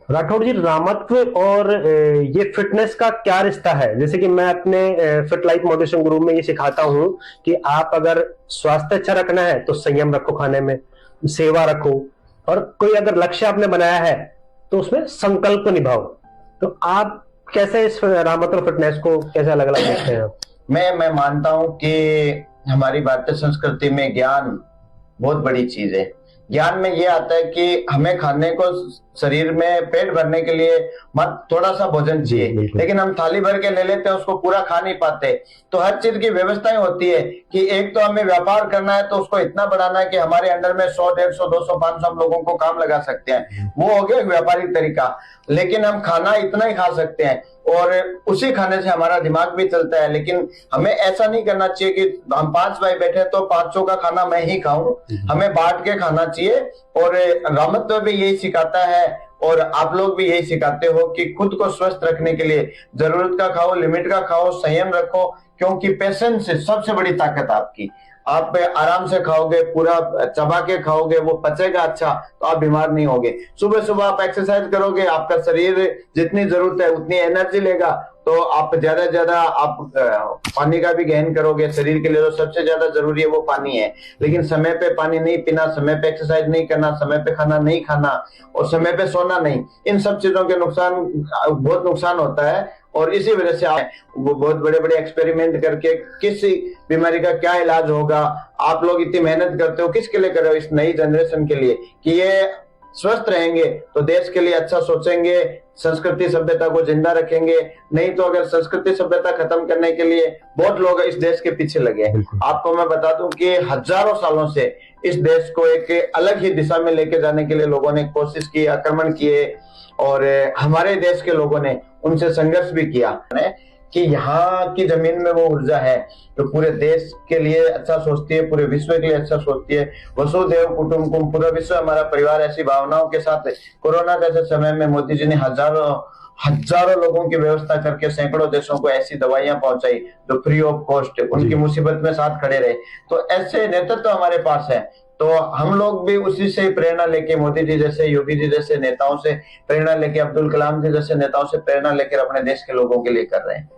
राठौड़ जी, रामत्व और ये फिटनेस का क्या रिश्ता है? जैसे कि मैं अपने फिट लाइफ मोटिवेशन ग्रुप में ये सिखाता हूँ कि आप अगर स्वास्थ्य अच्छा रखना है तो संयम रखो, खाने में सेवा रखो, और कोई अगर लक्ष्य आपने बनाया है तो उसमें संकल्प निभाओ। तो आप कैसे इस रामत्व फिटनेस को कैसे अलग अलग देखते हैं? मैं मानता हूं कि हमारी भारतीय संस्कृति में ज्ञान बहुत बड़ी चीज है। ज्ञान में ये आता है कि हमें खाने को, शरीर में पेट भरने के लिए मत थोड़ा सा भोजन चाहिए, लेकिन हम थाली भर के ले लेते हैं, उसको पूरा खा नहीं पाते। तो हर चीज की व्यवस्थाएं होती है कि एक तो हमें व्यापार करना है तो उसको इतना बढ़ाना है कि हमारे अंडर में 100, 150, 200, 500 हम लोगों को काम लगा सकते हैं। वो हो गया व्यापारिक तरीका। लेकिन हम खाना इतना ही खा सकते हैं और उसी खाने से हमारा दिमाग भी चलता है। लेकिन हमें ऐसा नहीं करना चाहिए कि हम 5 भाई बैठे तो 500 का खाना मैं ही खाऊं। हमें बांट के खाना चाहिए। और रामत्व भी यही सिखाता है और आप लोग भी यही सिखाते हो कि खुद को स्वस्थ रखने के लिए जरूरत का खाओ, लिमिट का खाओ, संयम रखो। क्योंकि पेशेंस से सबसे बड़ी ताकत आपकी। आप आराम से खाओगे, पूरा चबा के खाओगे, वो पचेगा अच्छा, तो आप बीमार नहीं होगे। सुबह सुबह आप एक्सरसाइज करोगे, आपका शरीर जितनी जरूरत है उतनी एनर्जी लेगा, तो आप ज्यादा से ज्यादा आप पानी का भी ग्रहण करोगे। शरीर के लिए तो सबसे ज्यादा जरूरी है वो पानी है। लेकिन समय पे पानी नहीं पीना, समय पे एक्सरसाइज नहीं करना, समय पे खाना नहीं खाना और समय पे सोना नहीं, इन सब चीजों के बहुत नुकसान होता है। और इसी वजह से आप वो बहुत बड़े बड़े एक्सपेरिमेंट करके किस बीमारी का क्या इलाज होगा, आप लोग इतनी मेहनत करते हो किसके लिए कर रहे हो? इस नई जनरेशन के लिए कि ये स्वस्थ रहेंगे तो देश के लिए अच्छा सोचेंगे, संस्कृति सभ्यता को जिंदा रखेंगे। नहीं तो अगर संस्कृति सभ्यता खत्म करने के लिए बहुत लोग इस देश के पीछे लगे हैं। आपको मैं बता दूं कि हजारों सालों से इस देश को एक अलग ही दिशा में लेके जाने के लिए लोगों ने कोशिश की, आक्रमण किए, और हमारे देश के लोगों ने उनसे संघर्ष भी किया कि यहाँ की जमीन में वो ऊर्जा है जो पूरे देश के लिए अच्छा सोचती है, पूरे विश्व के लिए अच्छा सोचती है। वसुधैव कुटुंबकम, पूरा विश्व हमारा परिवार, ऐसी भावनाओं के साथ कोरोना जैसे समय में मोदी जी ने हजारों हजारों लोगों की व्यवस्था करके सैकड़ों देशों को ऐसी दवाइयां पहुंचाई जो फ्री ऑफ कॉस्ट उनकी मुसीबत में साथ खड़े रहे। तो ऐसे नेतृत्व हमारे पास है। तो हम लोग भी उसी से प्रेरणा लेके, मोदी जी जैसे, योगी जी जैसे नेताओं से प्रेरणा लेके, अब्दुल कलाम जी जैसे नेताओं से प्रेरणा लेकर अपने देश के लोगों के लिए कर रहे हैं।